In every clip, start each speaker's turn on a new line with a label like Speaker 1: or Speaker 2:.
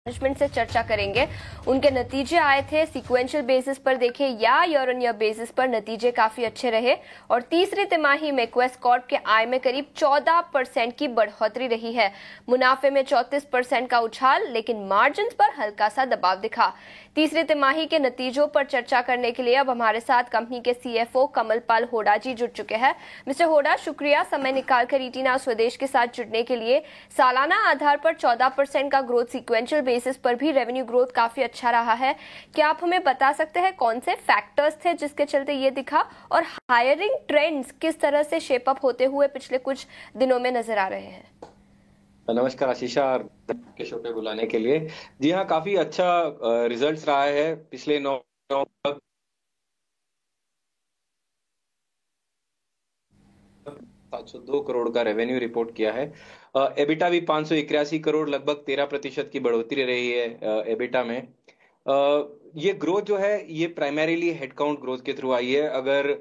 Speaker 1: Management से चर्चा करेंगे। उनके नतीजे आए थे, सीक्वेंशियल बेसिस पर देखें या ईयर ऑन ईयर बेसिस पर नतीजे काफी अच्छे रहे और तीसरी तिमाही में क्वेस्ट कॉर्प के आय में करीब 14% की बढ़ोतरी रही है। मुनाफे में 34% का उछाल, लेकिन मार्जिन पर हल्का सा दबाव दिखा। तीसरी तिमाही के नतीजों पर चर्चा करने के लिए अब हमारे साथ कंपनी के सीएफओ कमलपाल होड़ा जी जुड़ चुके हैं। मिस्टर होड़ा, शुक्रिया समय निकालकर ईटीना स्वदेश के साथ जुड़ने के लिए। सालाना आधार पर 14% का ग्रोथ, सीक्वेंशियल बेसिस पर भी रेवेन्यू ग्रोथ काफी अच्छा रहा है। क्या आप हमें बता सकते हैं कौन से फैक्टर्स थे जिसके चलते ये दिखा और हायरिंग ट्रेंड्स किस तरह से शेप अप होते हुए पिछले कुछ दिनों में नजर आ रहे हैं?
Speaker 2: नमस्कार आशीषा, के शो पे बुलाने के लिए। जी हाँ, काफी अच्छा रिजल्ट्स रहा है। पिछले 702 करोड़ का रेवेन्यू रिपोर्ट किया है। एबिटा भी 581 करोड़, लगभग 13% की बढ़ोतरी रही है एबिटा में। ये ग्रोथ जो है ये प्राइमरीली हेडकाउंट ग्रोथ के थ्रू आई है। अगर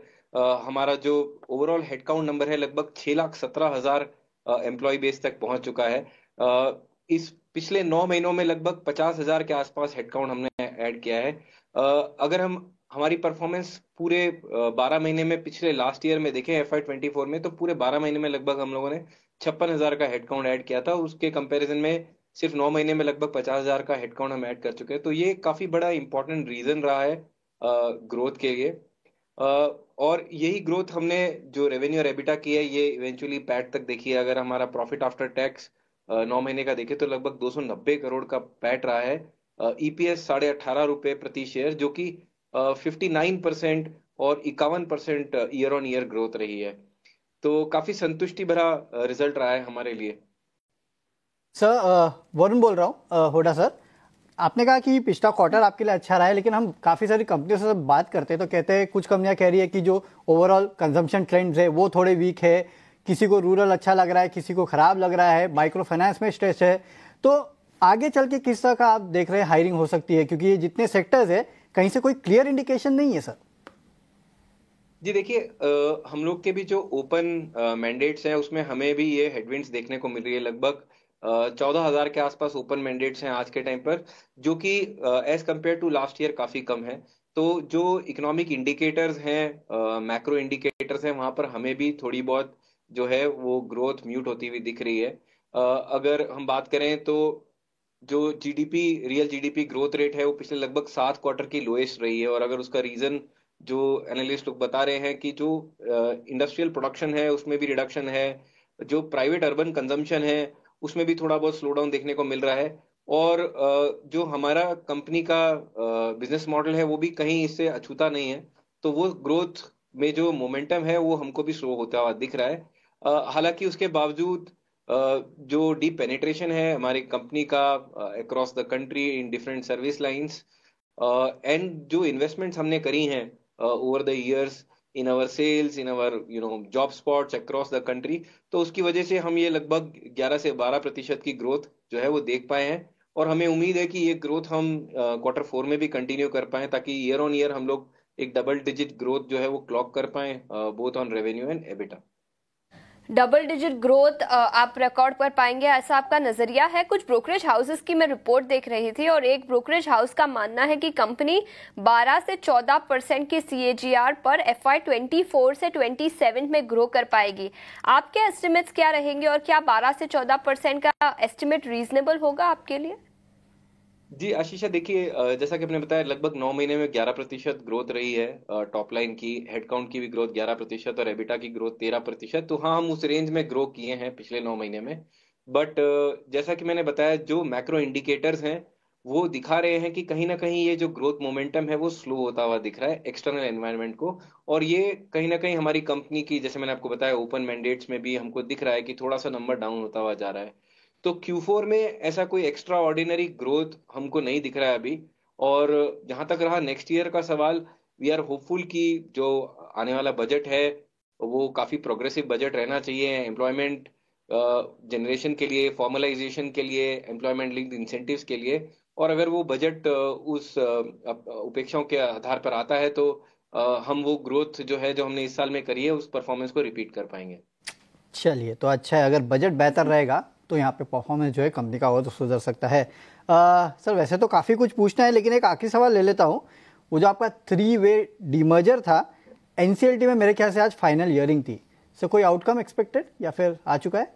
Speaker 2: हमारा जो ओवरऑल हेडकाउंट नंबर है लगभग 6,17,000 एम्प्लॉय बेस तक पहुंच चुका है। इस पिछले 9 महीनों में लगभग 50,000 के आसपास हेडकाउंट हमने ऐड किया है। अगर हम हमारी परफॉर्मेंस पूरे 12 महीने में पिछले लास्ट ईयर में देखें FY24 में, तो पूरे 12 महीने में लगभग हम लोगों ने 56,000 का हेडकाउंट ऐड किया था। उसके कंपैरिजन में सिर्फ 9 महीने में लगभग 50,000 का हेडकाउंट हम ऐड कर चुके हैं। तो ये काफी बड़ा इंपॉर्टेंट रीजन रहा है ग्रोथ के लिए। और यही ग्रोथ हमने जो रेवेन्यू और एबिटा की है ये इवेंचुअली पैट तक देखी है। अगर हमारा प्रॉफिट आफ्टर टैक्स 9 महीने का देखें तो लगभग 290 करोड़ का पैट रहा है। ईपीएस 18.5 रुपए प्रति शेयर, जो कि 59% और 51% ईयर ऑन ईयर ग्रोथ रही है। तो काफी संतुष्टि भरा रिजल्ट रहा है हमारे लिए।
Speaker 3: सर, वरुण बोल रहा हूँ। होड़ा सर, आपने कहा कि पिछला क्वार्टर आपके लिए अच्छा रहा है, लेकिन हम काफ़ी सारी कंपनियों से बात करते हैं तो कहते हैं, कुछ कंपनियां कह रही है कि जो ओवरऑल कंजम्पशन ट्रेंड्स है वो थोड़े वीक है। किसी को रूरल अच्छा लग रहा है, किसी को खराब लग रहा है, माइक्रो फाइनेंस में स्ट्रेस है। तो आगे चल के किस तरह का आप देख रहे हैं हायरिंग हो सकती है, क्योंकि ये जितने सेक्टर्स है कहीं से कोई क्लियर इंडिकेशन नहीं है सर।
Speaker 2: जी देखिए, हम लोग के भी जो ओपन मैंडेट्स हैं उसमें हमें भी ये हेडविंड्स देखने को मिल रही है। लगभग 14,000 के आसपास ओपन मैंडेट्स हैं आज के टाइम पर, जो कि as compare to last year काफी कम है। तो जो इकोनॉमिक इंडिकेटर्स हैं, मैक्रो इंडिकेटर्स हैं, वहां पर हमें भी थोड़ी बहुत जो है वो ग्रोथ म्यूट होती हुई दिख रही है। अगर हम बात करें तो जो GDP, real GDP growth rate है वो पिछले लगभग 7 क्वार्टर की लोएस्ट रही है। और अगर उसका रीजन जो एनालिस्ट लोग बता रहे हैं कि जो इंडस्ट्रियल प्रोडक्शन है उसमें भी रिडक्शन है, जो प्राइवेट अर्बन कंजम्पशन है उसमें भी थोड़ा बहुत स्लो डाउन देखने को मिल रहा है। और जो हमारा कंपनी का बिजनेस मॉडल है वो भी कहीं इससे अछूता नहीं है। तो वो ग्रोथ में जो मोमेंटम है वो हमको भी स्लो होता हुआ दिख रहा है। हालांकि उसके बावजूद जो डीप पेनिट्रेशन है हमारी कंपनी का across the country in different service lines, and जो इन्वेस्टमेंट्स हमने करी हैं over the years in our sales, in our job spots across the country, तो उसकी वजह से हम ये लगभग 11 से 12% की ग्रोथ जो है वो देख पाए हैं। और हमें उम्मीद है कि ये ग्रोथ हम Q4 में भी कंटिन्यू कर पाए, ताकि ईयर ऑन ईयर हम लोग एक डबल डिजिट ग्रोथ जो है वो क्लॉक कर पाए, both on revenue and EBITDA.
Speaker 1: Double digit growth आप रिकॉर्ड कर पाएंगे, ऐसा आपका नजरिया है? कुछ ब्रोकरेज हाउसेस की मैं रिपोर्ट देख रही थी और एक ब्रोकरेज हाउस का मानना है कि कंपनी 12 से 14% की CAGR पर FY24 से 27 में ग्रो कर पाएगी। आपके एस्टिमेट्स क्या रहेंगे और क्या 12 से 14% का एस्टिमेट रीजनेबल होगा आपके लिए?
Speaker 2: जी आशीषा, देखिए जैसा कि आपने बताया लगभग 9 महीने में 11% ग्रोथ रही है टॉप लाइन की। हेडकाउंट की भी ग्रोथ 11% और एबिटा की ग्रोथ 13%। तो हाँ, हम उस रेंज में ग्रो किए हैं पिछले 9 महीने में। बट जैसा कि मैंने बताया, जो मैक्रो इंडिकेटर्स हैं वो दिखा रहे हैं कि कहीं ना कहीं ये जो ग्रोथ मोमेंटम है वो स्लो होता हुआ दिख रहा है एक्सटर्नल एनवायरनमेंट को। और ये कहीं ना कहीं हमारी कंपनी की, जैसे मैंने आपको बताया, ओपन मैंडेट्स में भी हमको दिख रहा है कि थोड़ा सा नंबर डाउन होता हुआ जा रहा है। तो Q4 में ऐसा कोई एक्स्ट्रा ऑर्डिनरी ग्रोथ हमको नहीं दिख रहा है अभी। और जहां तक रहा नेक्स्ट ईयर का सवाल, वी आर होपफुल कि जो आने वाला बजट है वो काफी प्रोग्रेसिव बजट रहना चाहिए एम्प्लॉयमेंट जनरेशन के लिए, फॉर्मलाइजेशन के लिए, एम्प्लॉयमेंट लिंक्ड इंसेंटिव्स के लिए। और अगर वो बजट उस उपेक्षाओं के आधार पर आता है तो हम वो ग्रोथ जो है जो हमने इस साल में करी है उस परफॉर्मेंस को रिपीट कर पाएंगे।
Speaker 3: चलिए, तो अच्छा है, अगर बजट बेहतर रहेगा तो यहाँ पे परफॉर्मेंस जो है कंपनी का और तो सुधर सकता है। सर वैसे तो काफ़ी कुछ पूछना है, लेकिन एक आखिरी सवाल ले लेता हूँ। वो जो आपका 3-वे डीमर्जर था, एनसीएलटी में मेरे ख्याल से आज फाइनल हियरिंग थी, सो कोई आउटकम एक्सपेक्टेड या फिर आ चुका है?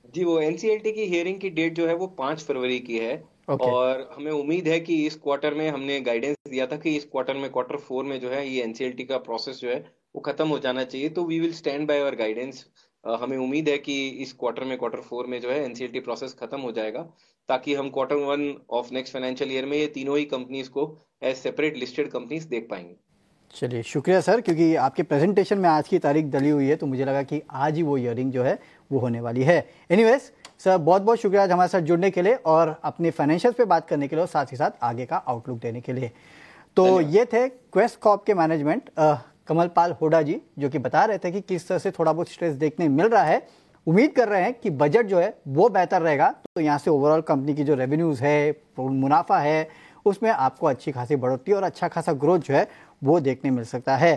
Speaker 2: जी, वो एनसीएलटी की हियरिंग की डेट जो है वो 5 फरवरी की है। और हमें उम्मीद है कि इस क्वार्टर में, हमने गाइडेंस दिया था कि इस क्वार्टर में, क्वार्टर 4 में जो है ये एनसीएलटी का प्रोसेस जो है वो खत्म हो जाना चाहिए। तो we will stand by our guidance. हमें उम्मीद है कि इस क्वार्टर में, क्वार्टर 4 में जो है एनसीएलटी प्रोसेस खत्म हो जाएगा, ताकि हम quarter 1 of next financial year में ये तीनों ही कंपनीज को एज सेपरेट लिस्टेड कंपनीज देख पाएंगे।
Speaker 3: चलिए शुक्रिया सर, क्योंकि आपके प्रेजेंटेशन में आज की तारीख डली हुई है तो मुझे लगा कि आज ही वो हियरिंग जो है वो होने वाली है। एनीवेज सर, बहुत बहुत शुक्रिया आज हमारे साथ जुड़ने के लिए और अपने फाइनेंशियल्स पे बात करने के लिए और साथ ही साथ आगे का आउटलुक देने के लिए। तो ये थे क्वेस्ट कॉर्प के मैनेजमेंट कमलपाल हुड्डा जी, जो कि बता रहे थे कि किस तरह से थोड़ा बहुत स्ट्रेस देखने मिल रहा है। उम्मीद कर रहे हैं कि बजट जो है वो बेहतर रहेगा, तो यहाँ से ओवरऑल कंपनी की जो रेवेन्यूज़ है, मुनाफा है, उसमें आपको अच्छी खासी बढ़ोतरी और अच्छा खासा ग्रोथ जो है वो देखने मिल सकता है।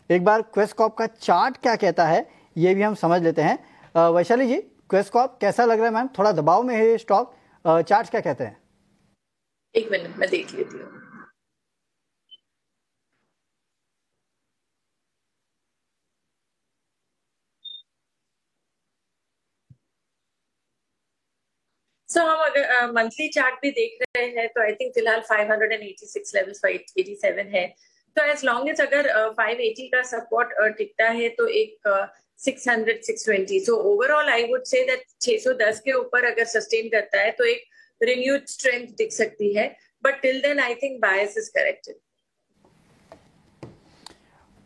Speaker 3: एक बार क्वेस्ट कॉर्प का चार्ट क्या कहता है ये भी हम समझ लेते हैं। वैशाली जी, क्वेस्ट कॉर्प कैसा लग रहा है मैम? थोड़ा दबाव में है ये स्टॉक, चार्ट क्या कहते हैं?
Speaker 4: एक मिनट में देख लेती हूँ। हम अगर मंथली चार्ट भी देख रहे हैं तो आई थिंक फिलहाल 586 लेवल्स 587 है। तो एज लॉन्ग एज अगर 580 का सपोर्ट टिकता है तो एक 600 620, so overall I would say that 610 के ऊपर अगर सस्टेन करता है तो एक रिन्यूड स्ट्रेंथ दिख सकती है, but till then I think bias is corrected.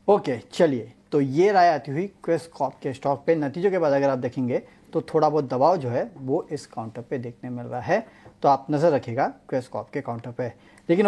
Speaker 3: Okay, चलिए, तो ये राय आती हुई क्वेस्ट कॉर्प के स्टॉक पे। नतीजों के बाद अगर आप देखेंगे तो थोड़ा बहुत दबाव जो है वो इस काउंटर पे देखने मिल रहा है, तो आप नजर रखिएगा क्वेस्ट कॉर्प के काउंटर पे। लेकिन